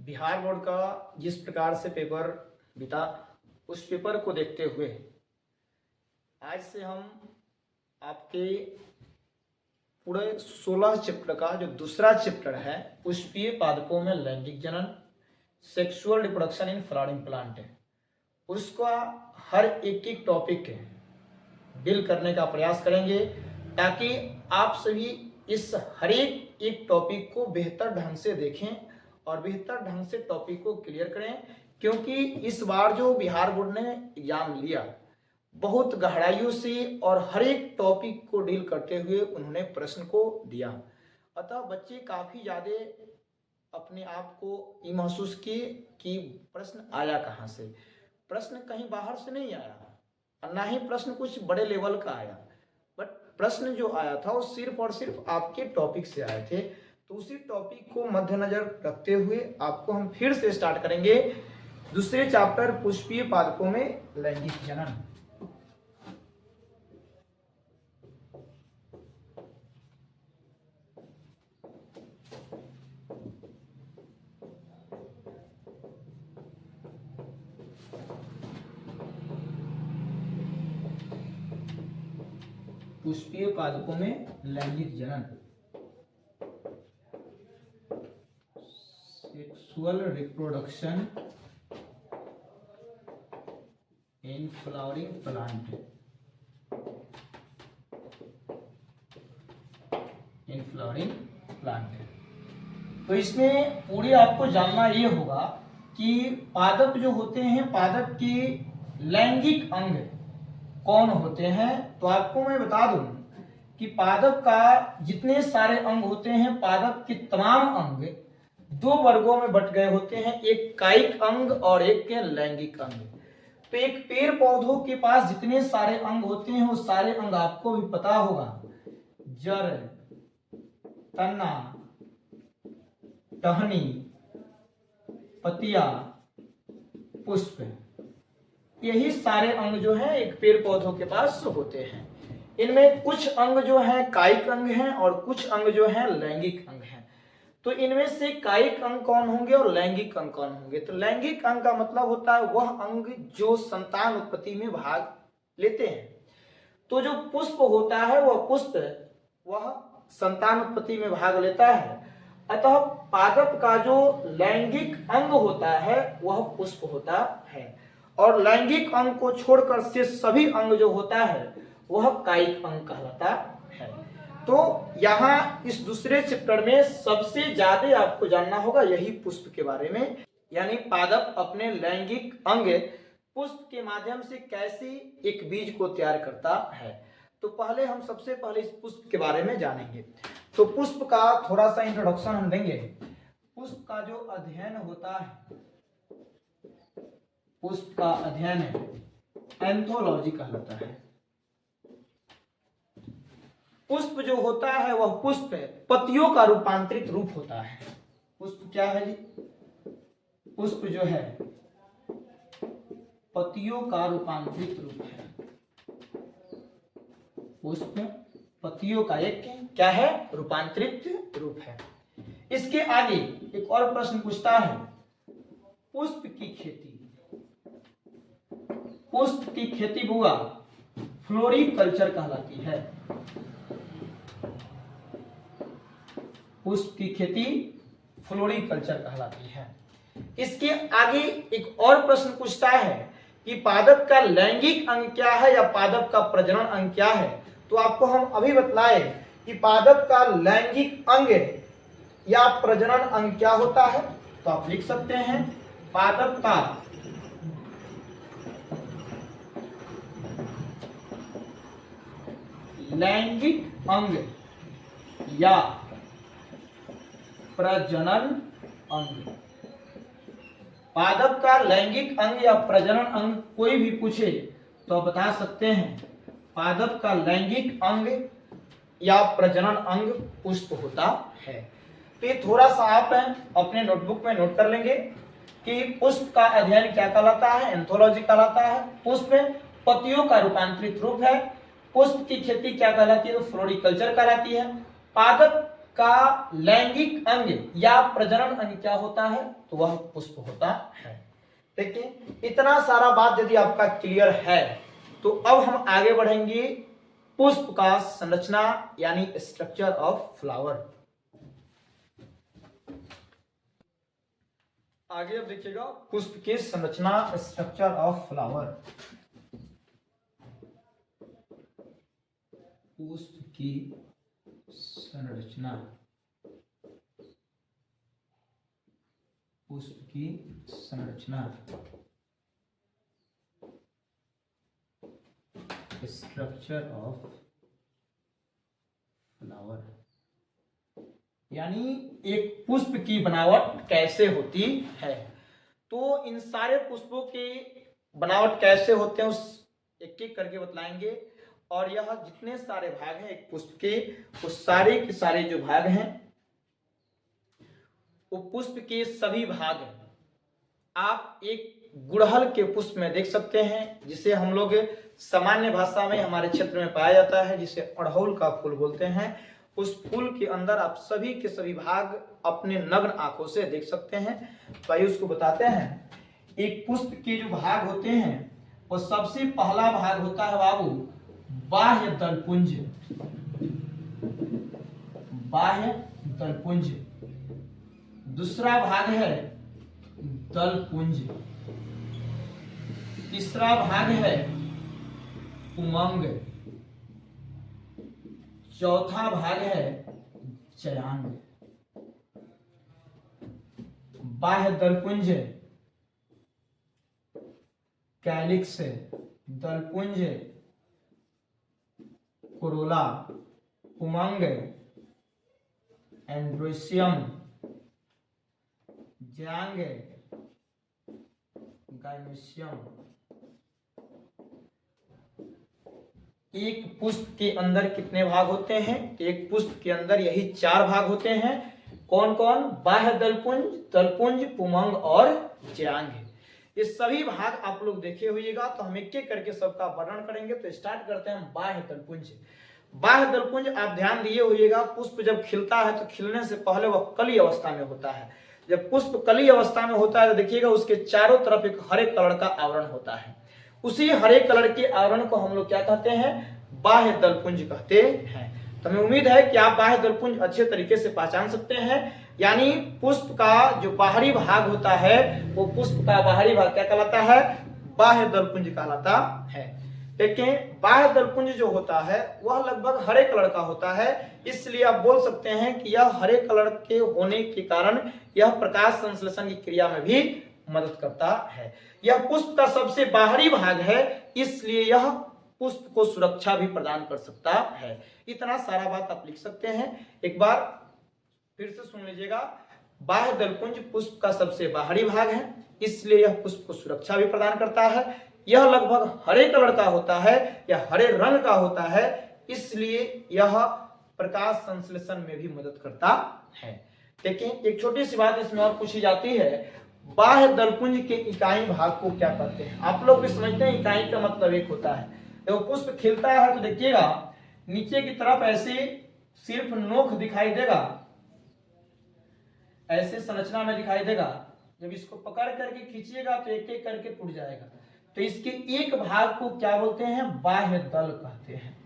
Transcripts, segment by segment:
Bihar board का जिस प्रकार से पेपर बीता, उस पेपर को देखते हुए आज से हम आपके पूरे 16 चैप्टर का जो दूसरा चैप्टर है पुष्पीय पादपों में लैंगिक जनन, sexual reproduction in flowering plant, उसका हर एक टॉपिक डील करने का प्रयास करेंगे ताकि आप सभी इस हर एक टॉपिक को बेहतर ढंग से देखें और बेहतर ढंग से टॉपिक को क्लियर करें, क्योंकि इस बार जो बिहार बोर्ड ने एग्जाम लिया बहुत गहराइयों से और हर एक टॉपिक को डील करते हुए उन्होंने प्रश्न को दिया। अतः बच्चे काफ़ी ज़्यादा अपने आप को ये महसूस किए कि प्रश्न आया कहाँ से। प्रश्न कहीं बाहर से नहीं आया और ना ही प्रश्न कुछ बड़े लेवल का आया, बट प्रश्न जो आया था वो सिर्फ और सिर्फ आपके टॉपिक से आए थे। तो उसी टॉपिक को मद्देनजर रखते हुए आपको हम फिर से स्टार्ट करेंगे दूसरे चैप्टर पुष्पीय पादपों में लैंगिक जनन। पुष्पीय पादपों में लैंगिक जनन, sexual reproduction in flowering plant, तो इसमें पूरी आपको जानना ये होगा कि पादप जो होते हैं, पादप के लैंगिक अंग कौन होते हैं। तो आपको मैं बता दूं कि पादप का जितने सारे अंग होते हैं, पादप के तमाम अंग दो वर्गों में बट गए होते हैं, एक कायिक अंग और एक के लैंगिक अंग। तो एक पेड़ पौधों के पास जितने सारे अंग होते हैं वो सारे अंग आपको भी पता होगा, जड़, तना, टहनी, पतिया, पुष्प, यही सारे अंग जो है एक पेड़ पौधों के पास होते हैं। इनमें कुछ अंग जो है कायिक अंग हैं और कुछ अंग जो है लैंगिक अंग हैं। तो इनमें से कायिक अंग कौन होंगे और लैंगिक अंग कौन होंगे। तो लैंगिक अंग का मतलब होता है वह अंग जो संतान उत्पत्ति में भाग लेते हैं। तो जो पुष्प होता है वह पुष्प वह संतान उत्पत्ति में भाग लेता है। अतः पादप का जो लैंगिक अंग होता है वह पुष्प होता है और लैंगिक अंग को छोड़कर से सभी अंग जो होता है वह कायिक अंग कहलाता है। तो यहाँ इस दूसरे चैप्टर में सबसे ज्यादा आपको जानना होगा यही पुष्प के बारे में, यानी पादप अपने लैंगिक अंग पुष्प के माध्यम से कैसे एक बीज को तैयार करता है। तो पहले हम सबसे पहले इस पुष्प के बारे में जानेंगे। तो पुष्प का थोड़ा सा इंट्रोडक्शन हम देंगे। पुष्प का जो अध्ययन होता है, पुष्प का अध्ययन एंथोलॉजी कहलाता है। पुष्प जो होता है वह पुष्प पतियों का रूपांतरित रूप होता है। पुष्प क्या है जी? पुष्प जो है पतियों का रूपांतरित रूप है। पुष्प पतियों का एक क्या है? रूपांतरित रूप है। इसके आगे एक और प्रश्न पूछता है, पुष्प की खेती, पुष्प की खेती बुआ फ्लोरीकल्चर कहलाती है। पुष्प की खेती फ्लोरीकल्चर कहलाती है। इसके आगे एक और प्रश्न पूछता है कि पादप का लैंगिक अंग क्या है या पादप का प्रजनन अंग क्या है। तो आपको हम अभी बतलाए कि पादप का लैंगिक अंग या प्रजनन अंग क्या होता है। तो आप लिख सकते हैं पादप का लैंगिक अंग या प्रजनन अंग। पादप का लैंगिक अंग या प्रजनन अंग कोई भी पूछे तो आप बता सकते हैं पादप का लैंगिक अंग या प्रजनन अंग पुष्प होता है। तो ये थोड़ा सा आप अपने नोटबुक में नोट कर लेंगे कि पुष्प का अध्ययन क्या कहलाता है, एंथोलॉजी कहलाता है। पुष्प पतियों का रूपांतरित रूप है। पुष्प की खेती क्या कहलाती है? तो फ्लोरिकल्चर कहलाती है। पादप का लैंगिक अंग या प्रजनन अंग क्या होता है? तो वह पुष्प होता है। देखिए, इतना सारा बात यदि आपका क्लियर है तो अब हम आगे बढ़ेंगे पुष्प का संरचना यानी स्ट्रक्चर ऑफ फ्लावर। आगे अब देखिएगा पुष्प की संरचना स्ट्रक्चर ऑफ फ्लावर। पुष्प की संरचना, पुष्प की संरचना स्ट्रक्चर ऑफ फ्लावर, यानी एक पुष्प की बनावट कैसे होती है। तो इन सारे पुष्पों की बनावट कैसे होते हैं उस एक एक करके बतलाएंगे। और यह जितने सारे भाग हैं एक पुष्प के, वो सारे के सारे जो भाग हैं वो पुष्प के सभी भाग आप एक गुड़हल के पुष्प में देख सकते हैं, जिसे हम लोग सामान्य भाषा में हमारे क्षेत्र में पाया जाता है, जिसे अड़हुल का फूल बोलते हैं। उस फूल के अंदर आप सभी के सभी भाग अपने नग्न आंखों से देख सकते हैं। तो आइए उसको बताते हैं। एक पुष्प के जो भाग होते हैं वो सबसे पहला भाग होता है बाबू बाह्य दलपुंज। बाह्य दलपुंज। दूसरा भाग है दलपुंज। तीसरा भाग है उमंग। चौथा भाग है चयांग। बाह्य दलपुंज, कैलिक्स, दलपुंज, कोरोला, उमंग, एंड्रोसियम, ज्यांग, गाइनोसियम। एक पुष्प के अंदर कितने भाग होते हैं? एक पुष्प के अंदर यही 4 भाग होते हैं। कौन कौन? बाह्य दलपुंज, दलपुंज, पुमंग और ज्यांग। ये सभी भाग आप लोग देखे होइएगा, तो हम एक एक करके सबका वर्णन करेंगे। तो स्टार्ट करते हैं बाह्य दलपुंज। बाह्य दलपुंज आप ध्यान दिए होइएगा, पुष्प जब खिलता है तो खिलने से पहले वह कली अवस्था में होता है। जब पुष्प कली अवस्था में होता है तो देखिएगा उसके चारों तरफ एक हरे कलर का आवरण होता है। उसी हरे कलर के आवरण को हम लोग क्या कहते हैं? बाह्य दलपुंज कहते हैं। तो हमें उम्मीद है कि आप बाह्य दलपुंज अच्छे तरीके से पहचान सकते हैं। यानी पुष्प का जो बाहरी भाग होता है वो पुष्प का बाहरी भाग क्या कहलाता है? बाह्य दलपुंज कहलाता है। देखें, बाह्य दलपुंज जो होता है वह लगभग हरे कलर का होता है, इसलिए आप बोल सकते हैं कि यह हरे कलर के होने के कारण यह प्रकाश संश्लेषण की क्रिया में भी मदद करता है। यह पुष्प का सबसे बाहरी भाग है, इसलिए यह पुष्प को सुरक्षा भी प्रदान कर सकता है। इतना सारा बात आप लिख सकते हैं। एक बार फिर से सुन लीजिएगा। बाह्य दलपुंज पुष्प का सबसे बाहरी भाग है, इसलिए यह पुष्प को सुरक्षा भी प्रदान करता है। यह लगभग हरे कलर का होता है या हरे रंग का होता है, इसलिए यह प्रकाश संश्लेषण में भी मदद करता है। देखिए, एक छोटी सी बात इसमें और पूछी जाती है, बाह्य दलपुंज के इकाई भाग को क्या कहते हैं? आप लोग भी समझते हैं इकाई का मतलब एक होता है। जब पुष्प खिलता है तो देखिएगा नीचे की तरफ ऐसे सिर्फ नोक दिखाई देगा, ऐसे संरचना में दिखाई देगा। जब इसको पकड़ करके खींचिएगा तो एक एक करके टूट जाएगा। तो इसके एक भाग को क्या बोलते हैं? बाह्य दल कहते हैं।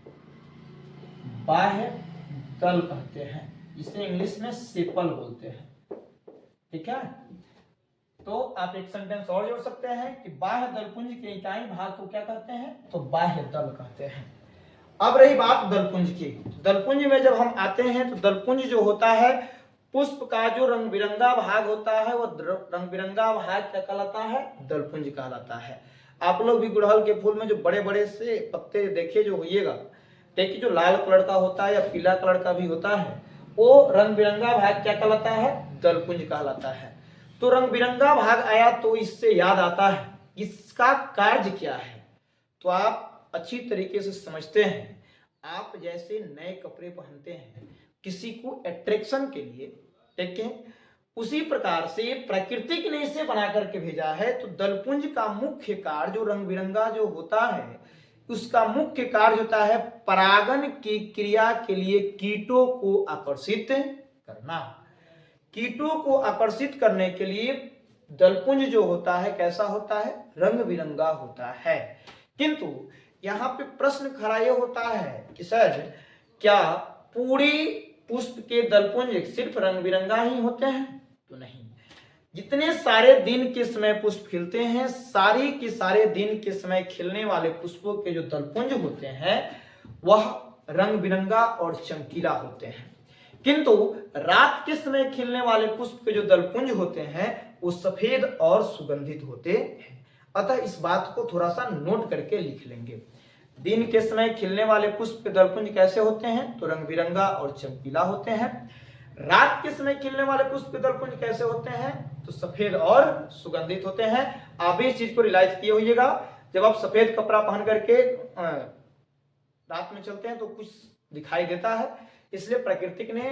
बाह्य दल कहते हैं, इसे इंग्लिश में सेपल बोलते हैं। ठीक है, तो आप एक सेंटेंस और जोड़ सकते हैं कि बाह्य दलपुंज के इकाई भाग को क्या कहते हैं? तो बाह्य दल कहते हैं। अब रही बात दलपुंज की। दलपुंज में जब हम आते हैं तो दलपुंज जो होता है पुष्प का जो रंग बिरंगा भाग होता है वो रंग बिरंगा भाग क्या कहलाता है? दलपुंज कहलाता है। आप लोग भी गुड़हल के फूल में जो बड़े बड़े से पत्ते देखे जो होइएगा, देखिए जो लाल कलर का होता है या पीला कलर का भी होता है, वो रंग बिरंगा भाग क्या कहलाता है? दलपुंज कहलाता है। तो रंग बिरंगा भाग आया तो इससे याद आता है इसका कार्य क्या है। तो आप अच्छी तरीके से समझते हैं। आप जैसे नए कपड़े पहनते हैं किसी को अट्रैक्शन के लिए, देखें उसी प्रकार से प्रकृति ने इसे बना करके भेजा है। तो दलपुंज का मुख्य कार्य जो रंग बिरंगा जो होता है उसका मुख्य कार्य होता है परागन की क्रिया के लिए कीटों को आकर्षित करना। कीटों को आकर्षित करने के लिए दलपुंज जो होता है कैसा होता है, रंग बिरंगा होता है। किंतु यहाँ पे प्रश्न खड़ा ये होता है कि सर क्या पूरी पुष्प के दलपुंज सिर्फ रंग बिरंगा ही होते हैं? तो नहीं, जितने सारे दिन के समय पुष्प खिलते हैं, सारी के सारे दिन के समय खिलने वाले पुष्पों के जो दलपुंज होते हैं वह रंग बिरंगा और चमकीला होते हैं। किंतु रात के समय खिलने वाले पुष्प के जो दलपुंज होते हैं वो सफेद और सुगंधित होते हैं। अतः इस बात को थोड़ा सा नोट करके लिख लेंगे। दिन के समय खिलने वाले पुष्प के दलपुंज कैसे होते हैं? तो रंग बिरंगा और चमकीला होते हैं। रात के समय खिलने वाले पुष्प के दलपुंज कैसे होते हैं? तो सफेद और सुगंधित होते हैं। आप भी इस चीज को रियलाइज किए होइएगा, जब आप सफेद कपड़ा पहन करके रात में चलते हैं तो कुछ दिखाई देता है। इसलिए प्रकृति ने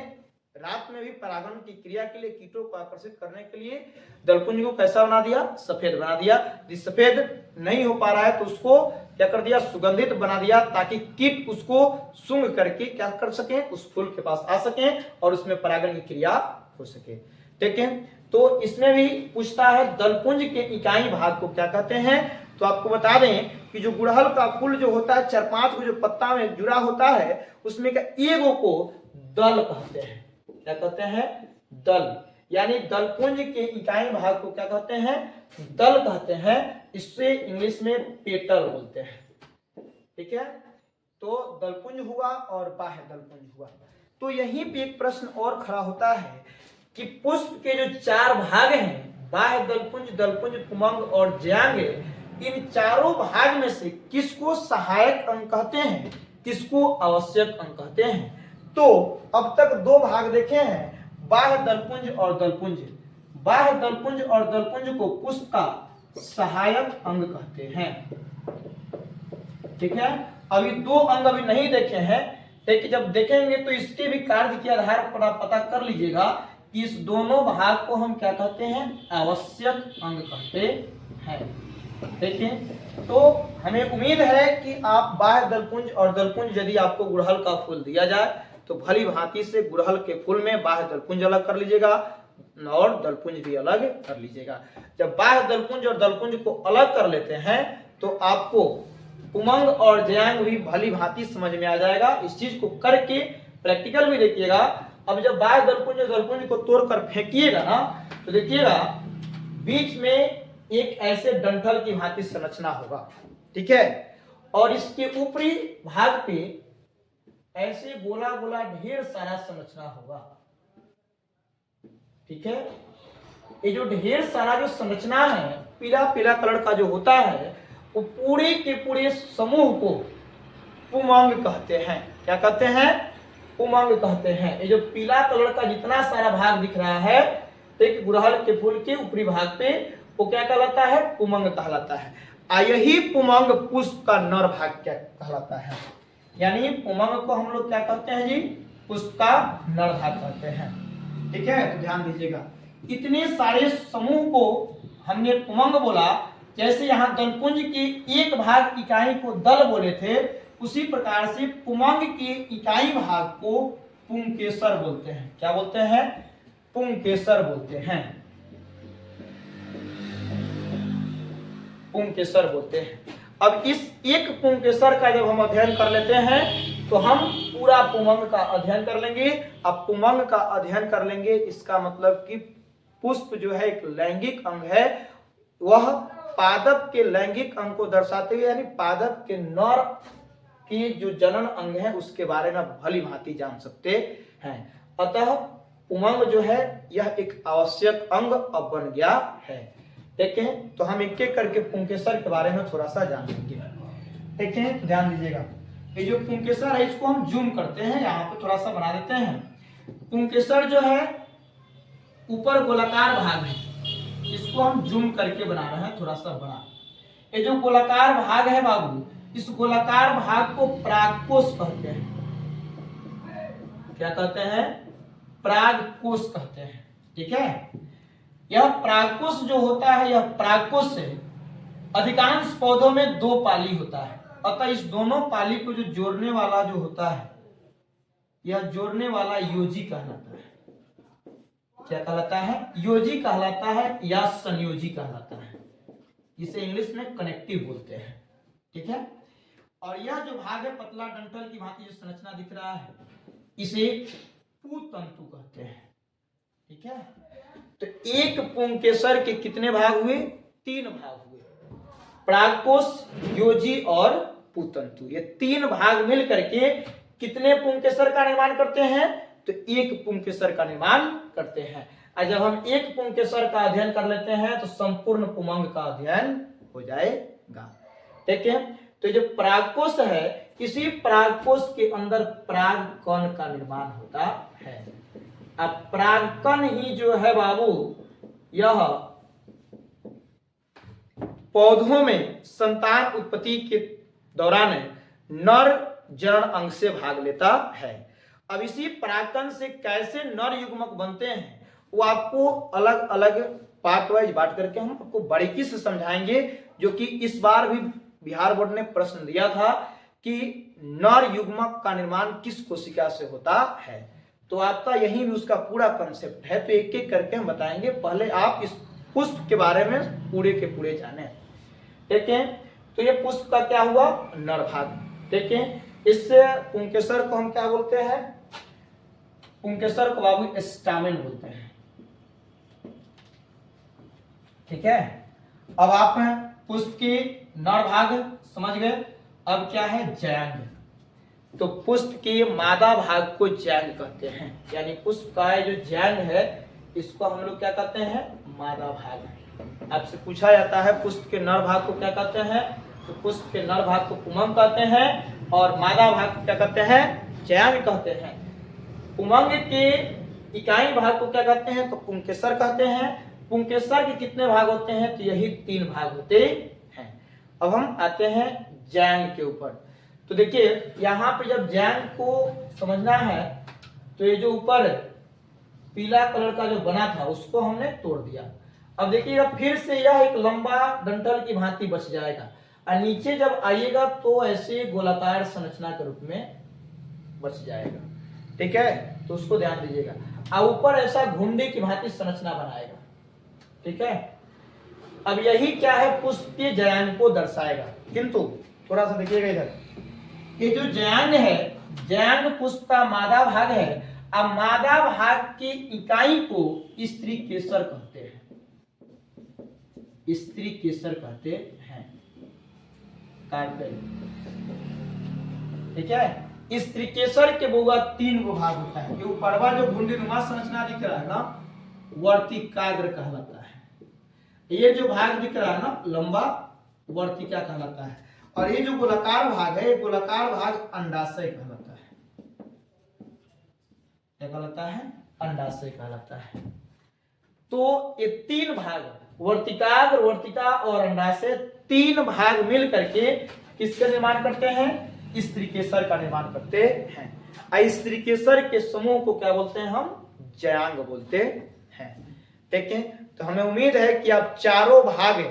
रात में भी परागण की क्रिया के लिए कीटों को आकर्षित करने के लिए दलपुंज को कैसा बना दिया? सफेद बना दिया। जिस सफेद नहीं हो पा रहा है तो उसको क्या कर दिया? सुगंधित बना दिया, ताकि कीट उसको सूंघ करके क्या कर सके? उस फूल के पास आ सके और उसमें परागण की क्रिया हो सके। ठीक है, तो इसमें भी पूछता है दलपुंज के इकाई भाग को क्या कहते हैं? तो आपको बता दें कि जो गुड़हल का फूल जो होता है 4-5 को जो पत्ता में जुड़ा होता है उसमें का एगो को दल कहते हैं। क्या कहते हैं? दल। यानी दलपुंज के इकाई भाग को क्या कहते हैं? दल कहते हैं। इससे इंग्लिश में पेटल बोलते हैं। ठीक है, तो दलपुंज हुआ और बाह्य दलपुंज हुआ। तो यहीं पे एक प्रश्न और खड़ा होता है कि पुष्प के जो 4 भाग हैं, बाह्य दलपुंज, दलपुंज, पुमंग और ज्यांग, इन चारों भाग में से किसको सहायक अंग कहते हैं, किसको आवश्यक अंग कहते हैं? तो अब तक 2 भाग देखे हैं, बाह्य दलपुंज और दलपुंज। बाह्य दलपुंज और दलपुंज को पुष्प का सहायक अंग कहते हैं। ठीक है, अभी 2 अंग अभी नहीं देखे हैं, लेकिन जब देखेंगे तो इसके भी कार्य के आधार पर आप पता कर लीजिएगा कि इस दोनों भाग को हम क्या कहते हैं? आवश्यक अंग कहते हैं। देखिए, तो हमें उम्मीद है कि आप बाह्य दलपुंज और दलपुंज यदि आपको गुड़हल का फूल दिया जाए तो भली भांति से गुड़हल के फूल में बाह्य दलपुंज अलग कर लीजिएगा और दलपुंज भी अलग कर लीजिएगा। जब बाह्य दलपुंज और दलपुंज को अलग कर लेते हैं तो आपको उमंग और ज्यांग भी भली भांति समझ में आ जाएगा। इस चीज को करके प्रैक्टिकल भी देखिएगा। अब जब बाह्य दलपुंज और दलपुंज को तोड़कर फेंकिएगा ना तो देखिएगा बीच में एक ऐसे डंठल की भांति संरचना होगा। ठीक है, और इसके ऊपरी भाग पे ऐसे गोला गोला ढेर सारा संरचना होगा। ठीक है, ये जो ढेर सारा जो संरचना है पीला पीला कलर का जो होता है वो पूरे के पूरे समूह को पुमंग कहते हैं। क्या कहते हैं? पुमंग कहते हैं। ये जो पीला कलर का जितना सारा भाग दिख रहा है एक गुड़हल के फूल के ऊपरी भाग पे, वो क्या कहलाता है? पुमंग कहलाता है। यही पुमंग पुष्प का नर भाग क्या कहलाता है। यानी पुमंग को हम लोग क्या कहते हैं जी? पुष्प का नर भाग कहते हैं। ठीक है, तो ध्यान दीजिएगा, इतने सारे समूह को हमने पुमंग बोला। जैसे यहाँ दलपुंज के एक भाग इकाई को दल बोले थे, उसी प्रकार से पुमंग के इकाई भाग को पुंकेसर बोलते हैं। क्या बोलते हैं? पुंकेसर बोलते हैं। पुंकेसर बोलते हैं। अब इस एक पुंकेसर का जब हम अध्ययन कर लेते हैं तो हम पूरा पुमंग का अध्ययन कर लेंगे। अब पुमंग का अध्ययन कर लेंगे इसका मतलब कि पुष्प जो है एक लैंगिक अंग है, वह पादप के लैंगिक अंग को दर्शाते हुए यानी पादप के नर की जो जनन अंग है उसके बारे में भली भांति जान सकते हैं। अतः पुमंग जो है यह एक आवश्यक अंग अब बन गया है। ठीक है, तो हम एक एक करके पुंकेसर के बारे में थोड़ा सा जान लेंगे। ठीक है, ध्यान दीजिएगा, ये जो पुंकेसर है इसको हम जूम करते हैं, यहाँ पे थोड़ा सा बना देते हैं। पुंकेसर जो है ऊपर गोलाकार भाग है, इसको हम जूम करके बना रहे हैं, थोड़ा सा बना। ये जो गोलाकार भाग है बाबू, इस गोलाकार भाग को परागकोश कहते हैं। क्या कहते हैं? परागकोश कहते हैं। ठीक है, यह परागकोश जो होता है, यह परागकोश से अधिकांश पौधों में 2 पाली होता है। अतः इस दोनों पाली को जो जोड़ने वाला जो होता है, यह जोड़ने वाला योजी कहलाता है। क्या कहलाता है, योजी कहलाता है या संयोजी कहलाता है। इसे इंग्लिश में कनेक्टिव बोलते हैं, ठीक है। और यह जो भाग है पतला डंठल की भांति जो संरचना दिख रहा है, इसे पुतंतु कहते हैं, ठीक है। तो एक पुंकेसर के कितने भाग हुए, 3 भाग हुए, परागकोश, योजी और पुतंतु। ये 3 भाग मिल करके कितने पुंकेसर का निर्माण करते हैं, तो एक पुंकेसर का निर्माण करते हैं। और जब हम एक पुंकेसर का अध्ययन कर लेते हैं तो संपूर्ण पुमंग का अध्ययन हो जाएगा, ठीक है। तो जो परागकोश है, इसी परागकोश के अंदर परागकण का निर्माण होता है। अब परागकण ही जो है बाबू, यह पौधों में संतान उत्पत्ति के दौरान नर जनन अंग से भाग लेता है। अब इसी परागकण से कैसे नर युग्मक बनते हैं वो आपको अलग अलग पार्ट वाइज बांट करके हम आपको बारीकी से समझाएंगे, जो कि इस बार भी बिहार बोर्ड ने प्रश्न दिया था कि नर युग्मक का निर्माण किस कोशिका से होता है। तो आपका यही भी उसका पूरा कंसेप्ट है, तो एक एक करके हम बताएंगे। पहले आप इस पुष्प के बारे में पूरे के पूरे जाने, ठीक है। तो ये पुष्प का क्या हुआ, नर भाग, ठीक है। इससे पुंकेसर को हम क्या बोलते हैं, पुंकेसर को बाबू स्टामेन बोलते हैं, ठीक है। अब आप पुष्प की नर भाग समझ गए। अब क्या है, जैंग। तो पुष्प के मादा भाग को जैंग कहते हैं, यानी पुष्प का जो जैंग है इसको हम लोग क्या कहते हैं, मादा भाग। आपसे पूछा जाता है पुष्प के नर भाग को क्या कहते हैं, तो पुष्प के नर भाग को पुमंग कहते हैं और मादा भाग को क्या कहते हैं, जैंग कहते हैं। पुमंग के इकाई भाग को क्या कहते हैं, तो पुंकेसर कहते हैं। पुंकेसर के कितने भाग होते हैं, तो यही 3 भाग होते हैं। अब हम आते हैं जैंग के ऊपर। तो देखिए यहाँ पे जब जैंग को समझना है तो ये जो ऊपर पीला कलर का जो बना था उसको हमने तोड़ दिया। अब देखिएगा फिर से यह एक लंबा डंठल की भांति बच जाएगा और नीचे जब आइएगा तो ऐसे गोलाकार संरचना के रूप में बच जाएगा, ठीक है। तो उसको ध्यान दीजिएगा। और ऊपर ऐसा घुंडी की भांति संरचना बनाएगा, ठीक है। अब यही क्या है, पुष्प के जैंग को दर्शाएगा। किंतु थोड़ा सा देखिएगा इधर, ये जो जैंग है, जैंग पुष्प का मादा भाग है। अब मादा भाग की इकाई को स्त्री केसर कहते हैं, स्त्री केसर कहते हैं, ठीक है। स्त्री केसर के बुआ 3 भाग होता है। ये ऊपरवा जो घुंडीनुमा संरचना दिख रहा है ना, वर्तिकाग्र कहलाता है। ये जो भाग दिख रहा है ना लंबा, वर्तिका कहलाता है। और ये जो गोलाकार भाग है, ये गोलाकार भाग अंडाशय कहलाता है। क्या कहलाता है, अंडाशय कहलाता है। तो ये 3 भाग, वर्तिकाग्र, वर्तिका और अंडाशय, 3 भाग मिल करके किसका निर्माण करते हैं, स्त्रीकेसर का निर्माण करते हैं। स्त्रीकेसर के समूह को क्या बोलते हैं, हम जयांग बोलते हैं, ठीक है। तो हमें उम्मीद है कि आप चारों भाग,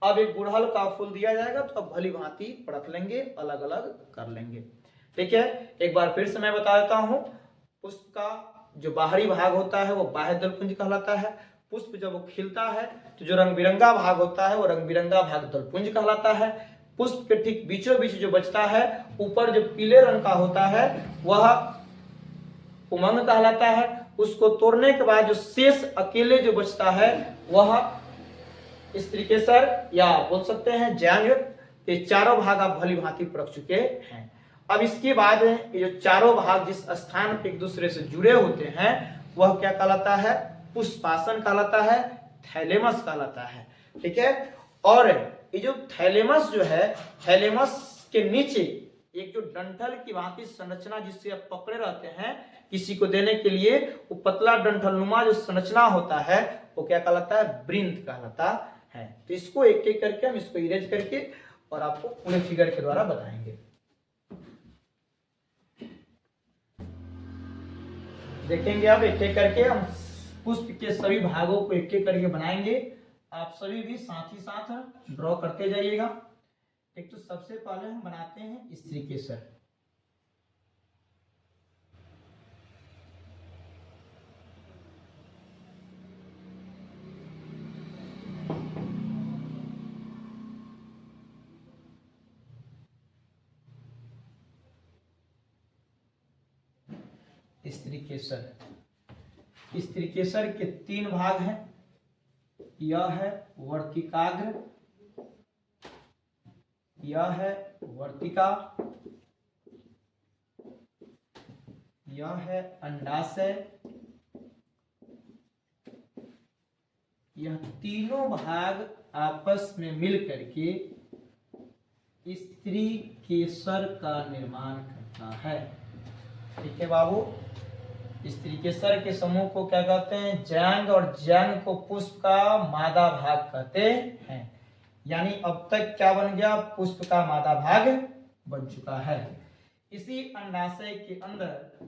अब एक गुड़हल का फूल दिया जाएगा तो अब भली भांति परख लेंगे, अलग अलग कर लेंगे, ठीक है। एक बार फिर से मैं बता देता हूं, पुष्प का जो बाहरी भाग होता है वो बाह्य दलपुंज कहलाता है। पुष्प जब वो खिलता है तो जो रंग बिरंगा भाग होता है वो रंग बिरंगा भाग दलपुंज कहलाता है। पुष्प के ठीक बीचों बीच जो बचता है, ऊपर जो पीले रंग का होता है वह पुमंग कहलाता है। उसको तोड़ने के बाद जो शेष अकेले जो बचता है वह स्त्रीकेसर या बोल सकते हैं जैंग। ये चारों भाग आप भली भांति परख चुके हैं। अब इसके बाद ये जो चारों भाग जिस स्थान पे एक दूसरे से जुड़े होते हैं वह क्या कहलाता है, पुष्पासन कहलाता है, थैलेमस कहलाता है, ठीक है। और ये जो थैलेमस जो है, थैलेमस के नीचे एक जो डंठल की भांति संरचना जिससे आप पकड़े रहते हैं किसी को देने के लिए, वो पतला डंठलनुमा जो संरचना होता है वो क्या कहलाता है, वृंत कहलाता है। तो इसको एक एक करके हम इसको इरेज करके और आपको पूरे फिगर के द्वारा बताएंगे। देखेंगे अब एक एक करके हम पुष्प के सभी भागों को एक एक करके बनाएंगे। आप सभी भी साथ ही साथ ड्रॉ करते जाइएगा। एक तो सबसे पहले हम बनाते हैं स्त्रीकेसर। स्त्रीकेसर। स्त्रीकेसर के 3 भाग हैं। यह है वर्तिकाग्र, यह है वर्तिका, यह है अंडाशय। यह तीनों भाग आपस में मिल करके स्त्री केसर का निर्माण करता है। ठीक है बाबू। स्त्री केसर के समूह को क्या कहते हैं? जैंग, और जैंग को पुष्प का मादा भाग कहते हैं। यानी अब तक क्या बन गया? पुष्प का मादा भाग बन चुका है। इसी अंडाशय के अंदर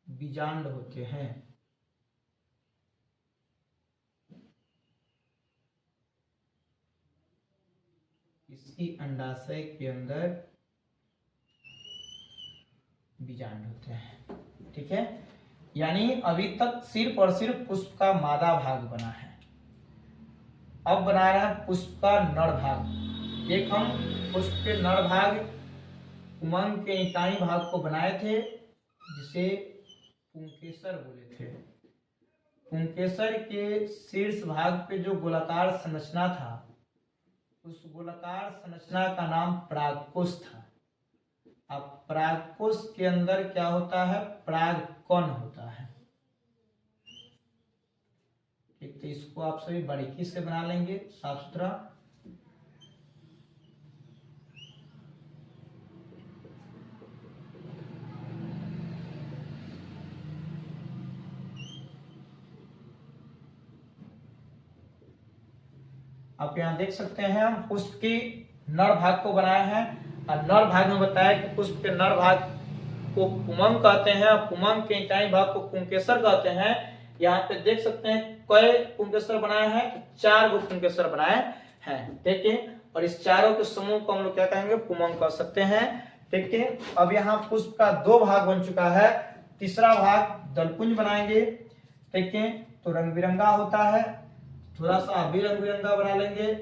बीजांड होते हैं। इसी अंडाशय के अंदर बीजांड होते हैं। ठीक है। यानी अभी तक सिर्फ और सिर्फ पुष्प का मादा भाग बना है। अब बना रहा है पुष्प का नर भाग। एक हम पुष्प के नर भाग उमंग के इकाई भाग को बनाए थे, जिसे पुंकेसर बोले थे। पुंकेसर के शीर्ष भाग पे जो गोलाकार संरचना था, उस गोलाकार संरचना का नाम परागकोश था। अब परागकोश के अंदर क्या होता है? परागकण होता है। ठीक, तो इसको आप सभी बारीकी से बना लेंगे, साफ सुथरा। आप यहाँ देख सकते हैं हम पुष्प की नर भाग को बनाए हैं। और नर भाग में बताया कि पुष्प के नर भाग को पुमंग कहते हैं, पुमंग के इकाई भाग को पुंकेसर कहते हैं। यहाँ पे देख सकते हैं कई पुंकेसर बनाए हैं? 4 गो पुंकेसर बनाए हैं। ठीक है। और इस चारों के समूह को हम लोग क्या कहेंगे? पुमंग कह सकते हैं। ठीक है। अब यहाँ पुष्प का 2 भाग बन चुका है। तीसरा भाग दलपुंज बनाएंगे। ठीक है। तो रंग बिरंगा होता है, थोड़ा सा अभी रंग बिरंगा बना लेंगे।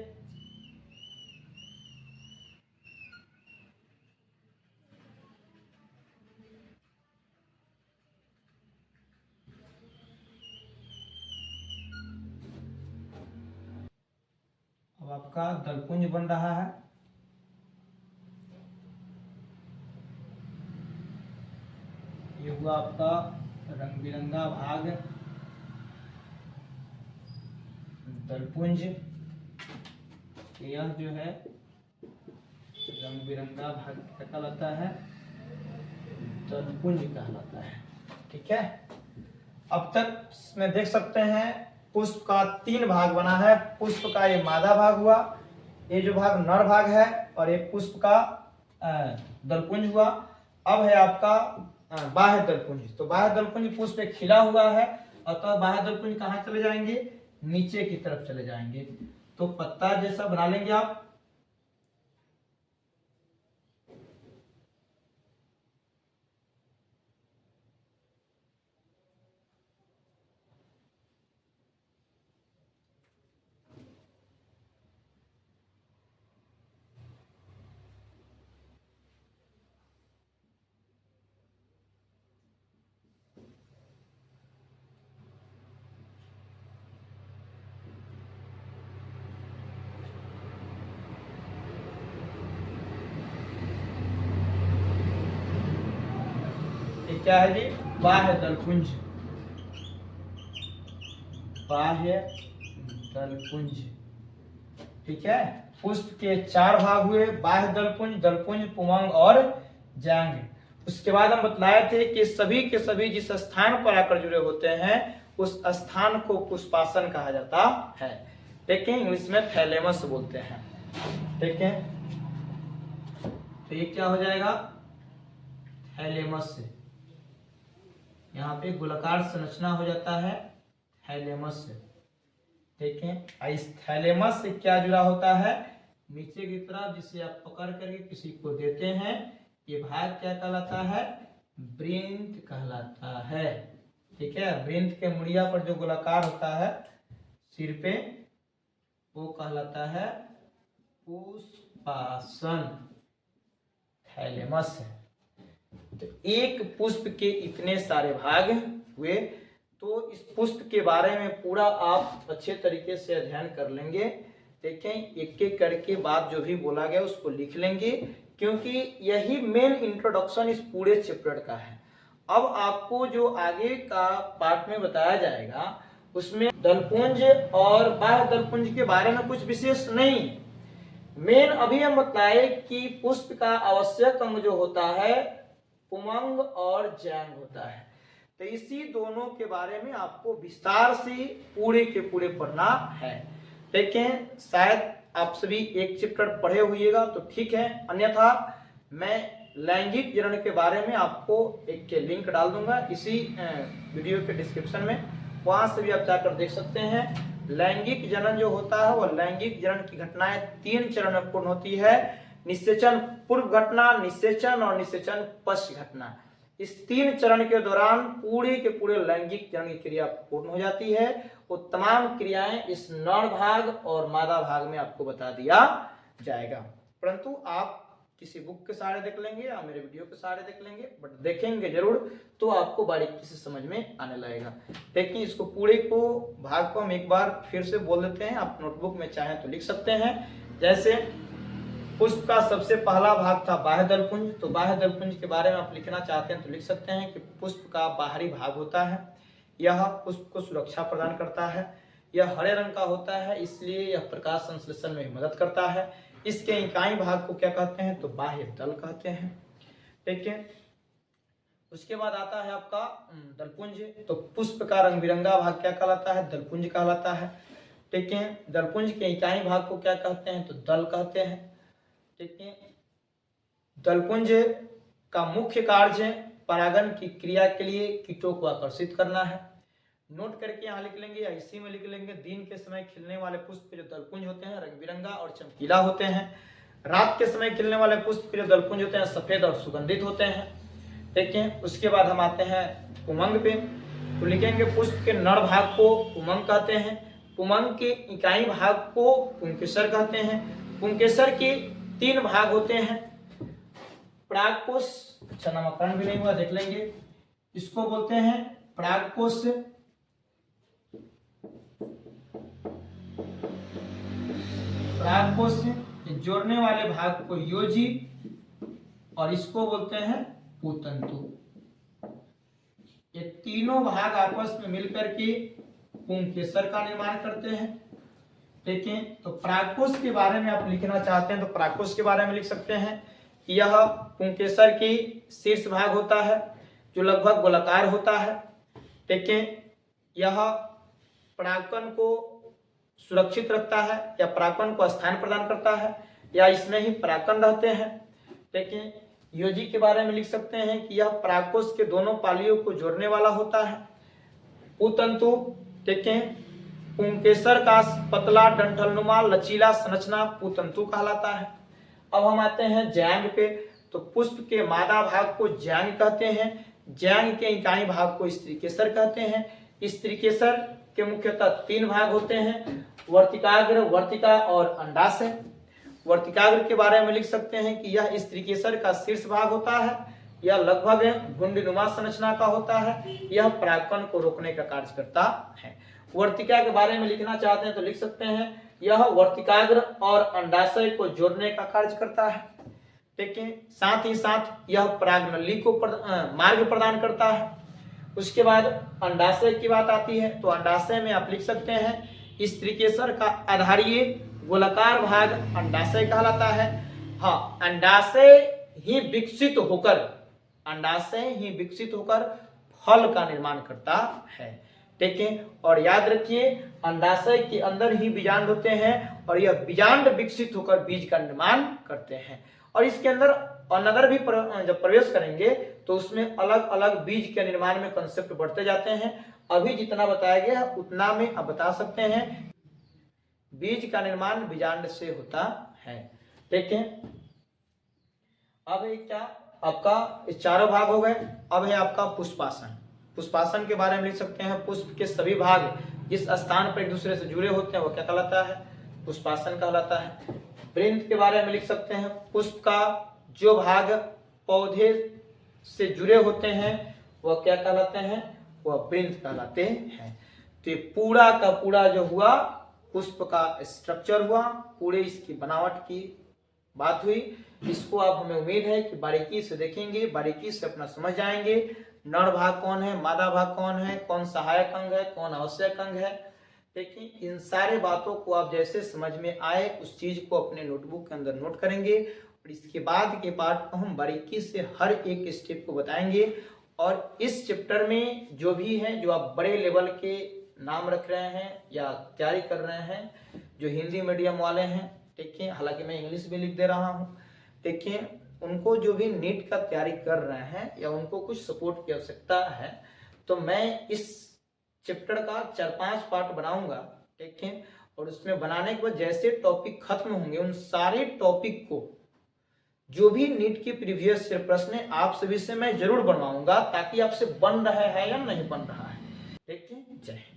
अब आपका दलपुंज बन रहा है। ये हुआ आपका रंग बिरंगा भाग दलपुंज। यह जो है रंग बिरंगा भाग क्या कहलाता है? दलपुंज कहलाता है। ठीक है। अब तक इसमें देख सकते हैं पुष्प का 3 भाग बना है। पुष्प का ये मादा भाग हुआ, ये जो भाग नर भाग है, और ये पुष्प का दलपुंज हुआ। अब है आपका बाह्य दलपुंज। तो बाह्य दलपुंज पुष्प पे खिला हुआ है, अतः बाह्य दलपुंज कहाँ चले जाएंगे? नीचे की तरफ चले जाएंगे। तो पत्ता जैसा बना लेंगे आप। क्या है जी? बाह्य दलपुंज। बाह्य दलपुंज। ठीक है। पुष्प के 4 भाग हुए, बाह्य दलपुंज, दलपुंज, पुमंग और जैंग। उसके बाद हम बतलाए थे कि सभी के सभी जिस स्थान पर आकर जुड़े होते हैं, उस स्थान को पुष्पासन कहा जाता है। ठीक है। इंग्लिश में थैलेमस बोलते हैं। ठीक है। तो ये क्या हो जाएगा? थैलेमस से। यहाँ पे गोलाकार संरचना हो जाता है थैलेमस से। ठीक है। इस थैलेमस से क्या जुड़ा होता है? नीचे की तरफ, जिसे आप पकड़ करके किसी को देते हैं, ये भाग क्या कहलाता है? वृंत कहलाता है। ठीक है। वृंत के मुड़िया पर जो गोलाकार होता है सिर पे, वो कहलाता है पुष्पासन। थैलेमस है। तो एक पुष्प के इतने सारे भाग हुए। तो इस पुष्प के बारे में पूरा आप अच्छे तरीके से अध्ययन कर लेंगे। देखें, एक एक करके बात जो भी बोला गया उसको लिख लेंगे, क्योंकि यही मेन इंट्रोडक्शन इस पूरे चैप्टर का है। अब आपको जो आगे का पार्ट में बताया जाएगा उसमें दलपुंज और बाह्य दलपुंज के बारे में कुछ विशेष नहीं। मेन अभी हम बताए कि पुष्प का आवश्यक अंग जो होता है पुमंग और जैंग होता है। तो इसी दोनों के बारे में आपको विस्तार से पूरे के पूरे पढ़ना है। देखें, शायद आप सभी एक चैप्टर पढ़े हुएगा तो ठीक है, अन्यथा मैं लैंगिक जनन के बारे में आपको एक के लिंक डाल दूंगा इसी वीडियो के डिस्क्रिप्शन में, वहां से भी आप जाकर देख सकते हैं। लैंगिक जनन जो होता है वह लैंगिक जनन की घटनाएं 3 चरण में पूर्ण होती है। निषेचन पूर्व घटना, निषेचन और निषेचन पश्च घटना। इस 3 चरण के दौरान पूरे के पूरे लैंगिक जनन की क्रिया पूर्ण हो जाती है। वो तमाम क्रियाएं इस नर भाग और मादा भाग में आपको बता दिया जाएगा। परंतु आप किसी बुक के सहारे देख लेंगे या मेरे वीडियो के सहारे देख लेंगे, बट देखेंगे जरूर तो आपको बारीकी से समझ में आने लगेगा। देखिए, इसको पूरे को भाग को हम एक बार फिर से बोल देते हैं, आप नोटबुक में चाहें तो लिख सकते हैं। जैसे पुष्प का सबसे पहला भाग था बाह्य दलपुंज, तो बाह्य दलपुंज के बारे में आप लिखना चाहते हैं तो लिख सकते हैं कि पुष्प का बाहरी भाग होता है, यह पुष्प को सुरक्षा प्रदान करता है, यह हरे रंग का होता है, इसलिए यह प्रकाश संश्लेषण में मदद करता है। इसके इकाई भाग को क्या कहते हैं तो बाह्य दल कहते हैं। ठीक है, उसके बाद आता है आपका दलपुंज। तो पुष्प का रंग बिरंगा भाग क्या कहलाता है, दलपुंज कहलाता है। ठीक है, दलपुंज के इकाई भाग को क्या कहते हैं तो दल कहते हैं। ठीक है, दलपुंज का मुख्य कार्य परागण की क्रिया के लिए कीटों को आकर्षित करना है। नोट करके यहाँ लिख लेंगे या इसी में लिख लेंगे, दिन के समय खिलने वाले पुष्प जो दलपुंज होते हैं रंग बिरंगा और चमकीला होते हैं। रात के समय खिलने वाले पुष्प के जो दलपुंज होते हैं सफेद और सुगंधित होते हैं। ठीक है, उसके बाद हम आते हैं पुमंग पे, तो लिखेंगे पुष्प के नर भाग को पुमंग कहते हैं। पुमंग के इकाई भाग को पुंकेसर कहते हैं। पुंकेसर के 3 भाग होते हैं। परागकोश, अच्छा नामकरण भी नहीं हुआ, देख लेंगे, इसको बोलते हैं परागकोश। परागकोश जोड़ने वाले भाग को योजी और इसको बोलते हैं पुतंतु। ये तीनों भाग आपस में मिलकर के पुंकेसर का निर्माण करते हैं। ठीक है, तो परागकोश के बारे में आप लिखना चाहते हैं तो परागकोश के बारे में लिख सकते हैं कि यह पुंकेसर की शीर्ष भाग होता है जो लगभग गोलाकार होता है। ठीक है, यह परागकण को सुरक्षित रखता है या परागकण को स्थान प्रदान करता है या इसमें ही परागकण रहते हैं। ठीक है, योजी के बारे में लिख सकते हैं कि यह परागकोश के दोनों पालियों को जोड़ने वाला होता है। पुतंतु, ठीक है, पुंकेसर का पतला डंठलनुमा लचीला संरचना पुतंतु कहलाता है। अब हम आते हैं जैंग पे, तो पुष्प के मादा भाग को जैंग कहते हैं। जैंग के इकाई भाग को स्त्रीकेसर कहते हैं। स्त्रीकेसर के मुख्यतः 3 भाग होते हैं, वर्तिकाग्र, वर्तिका और अंडाशय। वर्तिकाग्र के बारे में लिख सकते हैं कि यह स्त्रीकेसर का शीर्ष भाग होता है। यह लगभग घुंडीनुमा संरचना का होता है। यह परागकण को रोकने का कार्य करता है। वर्तिका के बारे में लिखना चाहते हैं तो लिख सकते हैं यह वर्तिकाग्र और अंडाशय को जोड़ने का कार्य करता है। ठीक है, साथ ही साथ यह परागनली को मार्ग प्रदान करता है। उसके बाद अंडाशय की बात आती है तो अंडाशय में आप लिख सकते हैं स्त्रीकेसर का आधारीय गोलाकार भाग अंडाशय कहलाता है। हाँ, अंडाशय ही विकसित होकर फल का निर्माण करता है। ठीक है, और याद रखिए अंडाशय के अंदर ही बीजांड होते हैं और यह बीजांड विकसित होकर बीज का निर्माण करते हैं। और इसके अंदर अनदर भी जब प्रवेश करेंगे तो उसमें अलग अलग बीज के निर्माण में कंसेप्ट बढ़ते जाते हैं। अभी जितना बताया गया उतना में आप बता सकते हैं बीज का निर्माण बीजांड से होता है। ठीक है, अब क्या आपका चारों भाग हो गए। अब है आपका पुष्पासन। पुष्पासन के बारे में लिख सकते हैं पुष्प के सभी भाग जिस स्थान पर एक दूसरे से जुड़े होते हैं वो क्या कहलाता है, पुष्पासन कहलाता है। वृंत के बारे में लिख सकते हैं पुष्प का जो भाग पौधे से जुड़े होते हैं वह क्या कहलाते हैं, वह वृंत कहलाते हैं। तो ये पूरा का पूरा जो हुआ पुष्प का स्ट्रक्चर हुआ, पूरे इसकी बनावट की बात हुई। इसको आप हमें उम्मीद है कि बारीकी से देखेंगे, बारीकी से अपना समझ जाएंगे। नर भाग कौन है, मादा भाग कौन है, कौन सहायक अंग है, कौन आवश्यक अंग है। देखिए इन सारे बातों को आप जैसे समझ में आए उस चीज को अपने नोटबुक के अंदर नोट करेंगे और इसके बाद के पार्ट को हम बारीकी से हर एक स्टेप को बताएंगे। और इस चैप्टर में जो भी है, जो आप बड़े लेवल के नाम रख रहे हैं या तैयारी कर रहे हैं, जो हिंदी मीडियम वाले हैं, देखिए हालांकि मैं इंग्लिश भी लिख दे रहा हूँ, देखिए उनको जो भी नीट का तैयारी कर रहे हैं या उनको कुछ सपोर्ट की आवश्यकता है, तो मैं इस चैप्टर का 4-5 पार्ट बनाऊंगा, ठीक है। और उसमें बनाने के बाद जैसे टॉपिक खत्म होंगे उन सारे टॉपिक को जो भी नीट की प्रीवियस प्रश्न आप सभी से मैं जरूर बनवाऊंगा, ताकि आपसे बन रहा है या नहीं बन रहा है। ठीक है, जय हिंद।